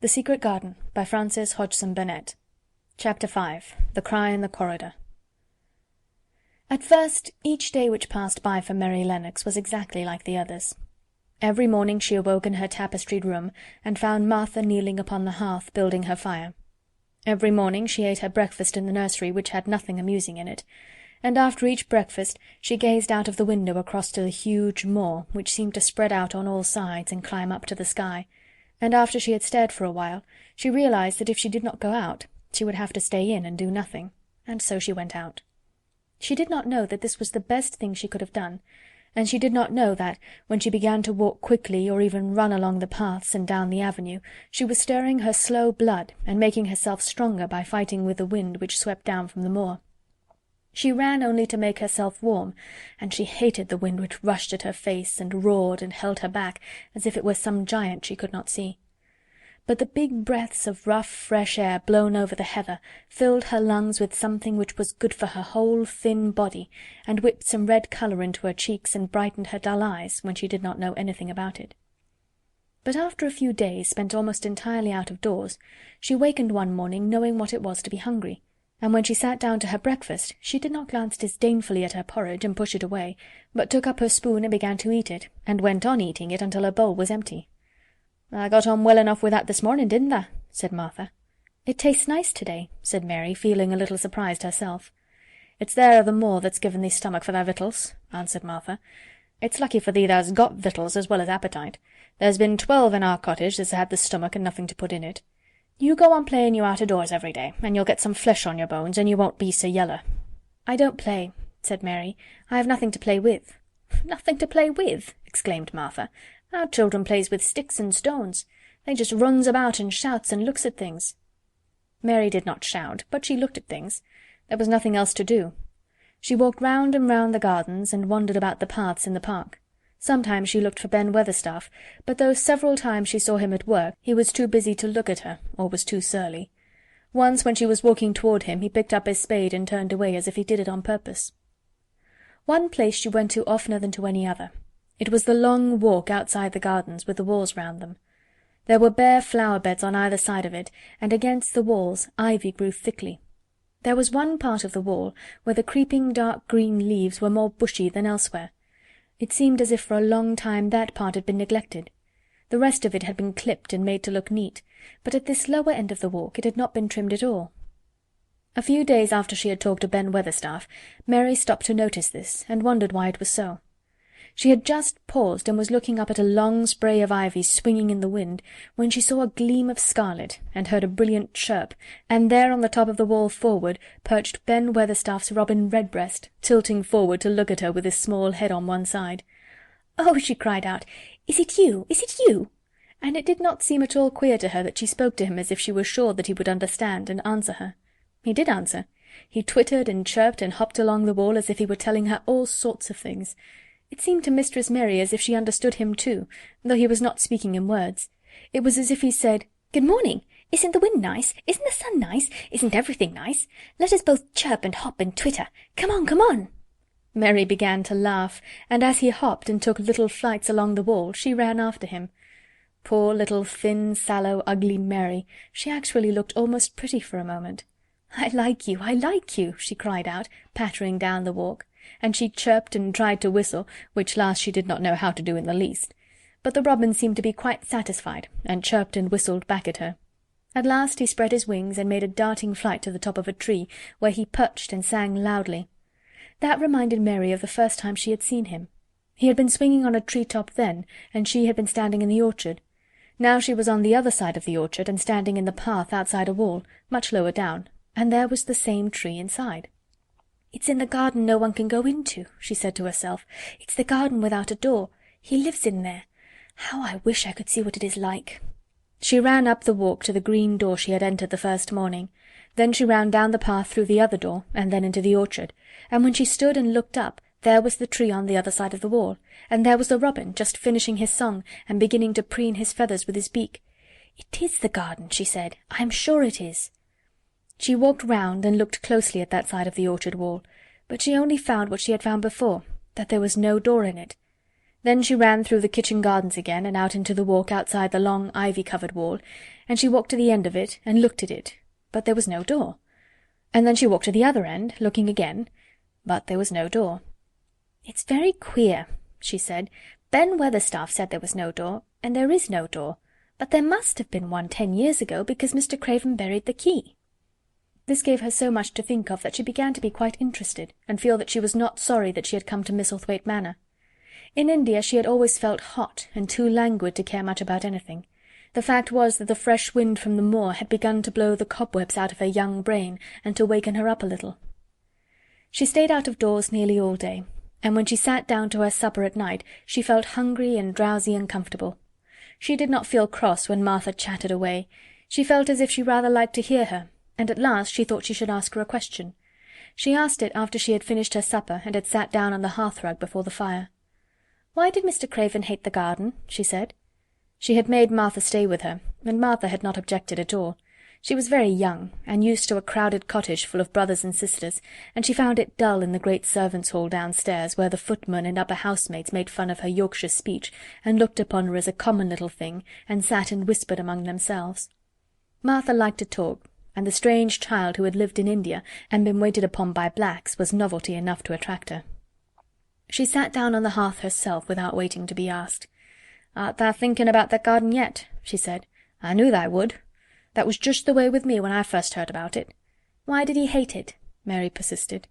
The Secret Garden by Frances Hodgson Barnett. Chapter 5. The Cry in the Corridor. At first, each day which passed by for Mary Lennox was exactly like the others. Every morning she awoke in her tapestried room, and found Martha kneeling upon the hearth building her fire. Every morning she ate her breakfast in the nursery, which had nothing amusing in it, and after each breakfast she gazed out of the window across to the huge moor, which seemed to spread out on all sides and climb up to the sky, and after she had stared for a while, she realized that if she did not go out, she would have to stay in and do nothing, and so she went out. She did not know that this was the best thing she could have done, and she did not know that, when she began to walk quickly or even run along the paths and down the avenue, she was stirring her slow blood and making herself stronger by fighting with the wind which swept down from the moor. She ran only to make herself warm, and she hated the wind which rushed at her face and roared and held her back as if it were some giant she could not see. But the big breaths of rough, fresh air blown over the heather filled her lungs with something which was good for her whole thin body, and whipped some red colour into her cheeks and brightened her dull eyes when she did not know anything about it. But after a few days spent almost entirely out of doors, she wakened one morning knowing what it was to be hungry, and when she sat down to her breakfast she did not glance disdainfully at her porridge and push it away, but took up her spoon and began to eat it, and went on eating it until her bowl was empty. "I got on well enough with that this morning, didn't I?" said Martha. "It tastes nice to-day," said Mary, feeling a little surprised herself. "It's there o' the moor that's given thee stomach for thy victuals," answered Martha. "It's lucky for thee thou's got victuals as well as appetite. There's been 12 in our cottage that's had the stomach and nothing to put in it. You go on playing you out o' doors every day, and you'll get some flesh on your bones, and you won't be so yeller." "I don't play," said Mary. "I have nothing to play with." "Nothing to play with!" exclaimed Martha. "Our children plays with sticks and stones. They just runs about and shouts and looks at things." Mary did not shout, but she looked at things. There was nothing else to do. She walked round and round the gardens, and wandered about the paths in the park. Sometimes she looked for Ben Weatherstaff, but though several times she saw him at work, he was too busy to look at her, or was too surly. Once, when she was walking toward him, he picked up his spade and turned away as if he did it on purpose. One place she went to oftener than to any other. It was the long walk outside the gardens with the walls round them. There were bare flower-beds on either side of it, and against the walls ivy grew thickly. There was one part of the wall where the creeping dark green leaves were more bushy than elsewhere. It seemed as if for a long time that part had been neglected. The rest of it had been clipped and made to look neat, but at this lower end of the walk it had not been trimmed at all. A few days after she had talked to Ben Weatherstaff, Mary stopped to notice this, and wondered why it was so. She had just paused and was looking up at a long spray of ivy swinging in the wind, when she saw a gleam of scarlet, and heard a brilliant chirp, and there on the top of the wall forward perched Ben Weatherstaff's robin Redbreast, tilting forward to look at her with his small head on one side. "Oh!" she cried out, "is it you? Is it you?" And it did not seem at all queer to her that she spoke to him as if she were sure that he would understand and answer her. He did answer. He twittered and chirped and hopped along the wall as if he were telling her all sorts of things. It seemed to Mistress Mary as if she understood him too, though he was not speaking in words. It was as if he said, "Good morning! Isn't the wind nice? Isn't the sun nice? Isn't everything nice? Let us both chirp and hop and twitter. Come on, come on!" Mary began to laugh, and as he hopped and took little flights along the wall, she ran after him. Poor little thin, sallow, ugly Mary! She actually looked almost pretty for a moment. "I like you, I like you!" she cried out, pattering down the walk. And she chirped and tried to whistle, which last she did not know how to do in the least. But the robin seemed to be quite satisfied, and chirped and whistled back at her. At last he spread his wings and made a darting flight to the top of a tree, where he perched and sang loudly. That reminded Mary of the first time she had seen him. He had been swinging on a tree-top then, and she had been standing in the orchard. Now she was on the other side of the orchard, and standing in the path outside a wall, much lower down, and there was the same tree inside. "It's in the garden no one can go into," she said to herself. "It's the garden without a door. He lives in there. How I wish I could see what it is like." She ran up the walk to the green door she had entered the first morning. Then she ran down the path through the other door, and then into the orchard, and when she stood and looked up, there was the tree on the other side of the wall, and there was the robin just finishing his song and beginning to preen his feathers with his beak. "It is the garden," she said. "I am sure it is." She walked round and looked closely at that side of the orchard wall, but she only found what she had found before, that there was no door in it. Then she ran through the kitchen gardens again, and out into the walk outside the long ivy-covered wall, and she walked to the end of it and looked at it, but there was no door. And then she walked to the other end, looking again, but there was no door. "It's very queer," she said. "Ben Weatherstaff said there was no door, and there is no door, but there must have been one 10 years ago, because Mr. Craven buried the key." This gave her so much to think of that she began to be quite interested, and feel that she was not sorry that she had come to Misselthwaite Manor. In India she had always felt hot and too languid to care much about anything. The fact was that the fresh wind from the moor had begun to blow the cobwebs out of her young brain and to waken her up a little. She stayed out of doors nearly all day, and when she sat down to her supper at night she felt hungry and drowsy and comfortable. She did not feel cross when Martha chattered away. She felt as if she rather liked to hear her, and at last she thought she should ask her a question. She asked it after she had finished her supper and had sat down on the hearth-rug before the fire. "Why did Mr. Craven hate the garden?" she said. She had made Martha stay with her, and Martha had not objected at all. She was very young, and used to a crowded cottage full of brothers and sisters, and she found it dull in the great servants' hall downstairs, where the footman and upper housemaids made fun of her Yorkshire speech, and looked upon her as a common little thing, and sat and whispered among themselves. Martha liked to talk, and the strange child who had lived in India and been waited upon by blacks was novelty enough to attract her. She sat down on the hearth herself without waiting to be asked. "Art thou thinking about that garden yet?" she said. "I knew thou would. That was just the way with me when I first heard about it." "Why did he hate it?" Mary persisted.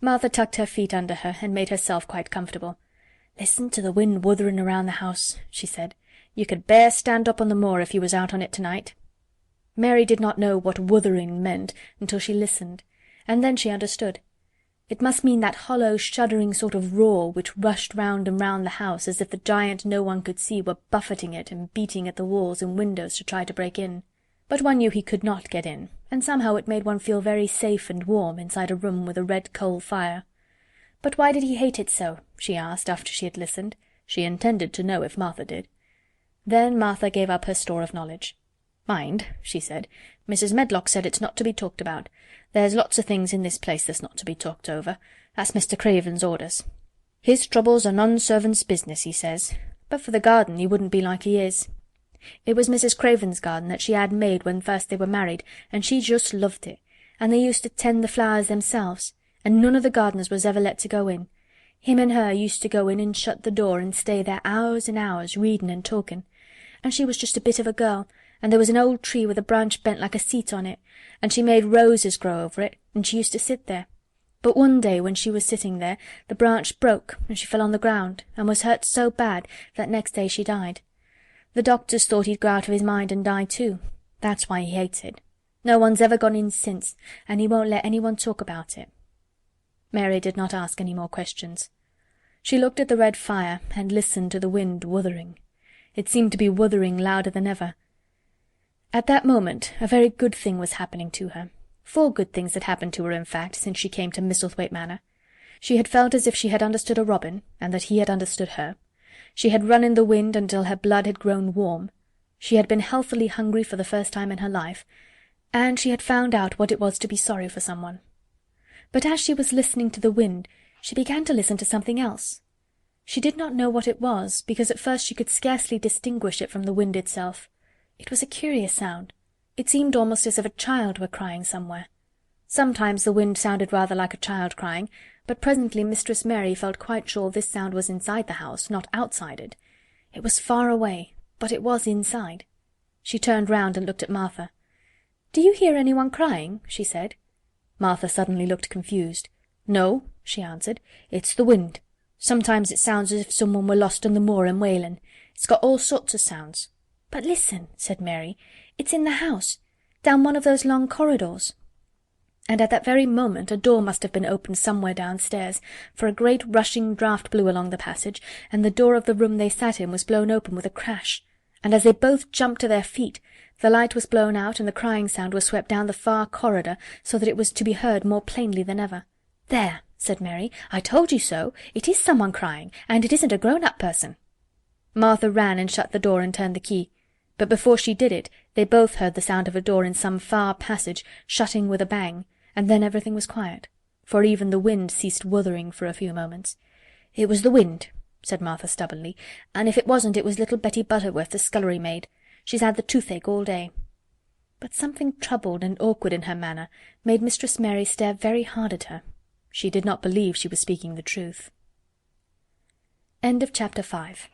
Martha tucked her feet under her and made herself quite comfortable. "Listen to the wind wuthering around the house," she said. "You could bear stand up on the moor if you was out on it tonight." Mary did not know what wuthering meant until she listened, and then she understood. It must mean that hollow, shuddering sort of roar which rushed round and round the house as if the giant no one could see were buffeting it and beating at the walls and windows to try to break in. But one knew he could not get in, and somehow it made one feel very safe and warm inside a room with a red coal fire. "But why did he hate it so?" she asked after she had listened. She intended to know if Martha did. Then Martha gave up her store of knowledge. "Mind," she said, "Mrs. Medlock said it's not to be talked about. There's lots of things in this place that's not to be talked over. That's Mr. Craven's orders. His troubles are none servant's business, he says. But for the garden he wouldn't be like he is. It was Mrs. Craven's garden that she had made when first they were married, and she just loved it, and they used to tend the flowers themselves, and none of the gardeners was ever let to go in. Him and her used to go in and shut the door and stay there hours and hours, reading and talking. And she was just a bit of a girl, and there was an old tree with a branch bent like a seat on it, and she made roses grow over it, and she used to sit there. But one day when she was sitting there, the branch broke, and she fell on the ground, and was hurt so bad that next day she died. The doctors thought he'd go out of his mind and die too. That's why he hates it. No one's ever gone in since, and he won't let anyone talk about it." Mary did not ask any more questions. She looked at the red fire and listened to the wind wuthering. It seemed to be wuthering louder than ever. At that moment a very good thing was happening to her. 4 good things had happened to her, in fact, since she came to Misselthwaite Manor. She had felt as if she had understood a robin, and that he had understood her. She had run in the wind until her blood had grown warm. She had been healthily hungry for the first time in her life, and she had found out what it was to be sorry for someone. But as she was listening to the wind, she began to listen to something else. She did not know what it was, because at first she could scarcely distinguish it from the wind itself. It was a curious sound. It seemed almost as if a child were crying somewhere. Sometimes the wind sounded rather like a child crying, but presently Mistress Mary felt quite sure this sound was inside the house, not outside it. It was far away, but it was inside. She turned round and looked at Martha. "Do you hear anyone crying?" she said. Martha suddenly looked confused. "No," she answered. "It's the wind. Sometimes it sounds as if someone were lost on the moor and wailing. It's got all sorts of sounds." "But listen," said Mary. "It's in the house, down one of those long corridors." And at that very moment a door must have been opened somewhere downstairs, for a great rushing draught blew along the passage, and the door of the room they sat in was blown open with a crash, and as they both jumped to their feet, the light was blown out and the crying sound was swept down the far corridor, so that it was to be heard more plainly than ever. "There," said Mary, "I told you so. It is someone crying, and it isn't a grown-up person." Martha ran and shut the door and turned the key. But before she did it, they both heard the sound of a door in some far passage shutting with a bang, and then everything was quiet, for even the wind ceased wuthering for a few moments. "It was the wind," said Martha stubbornly, "and if it wasn't, it was little Betty Butterworth, the scullery maid. She's had the toothache all day." But something troubled and awkward in her manner made Mistress Mary stare very hard at her. She did not believe she was speaking the truth. Chapter 6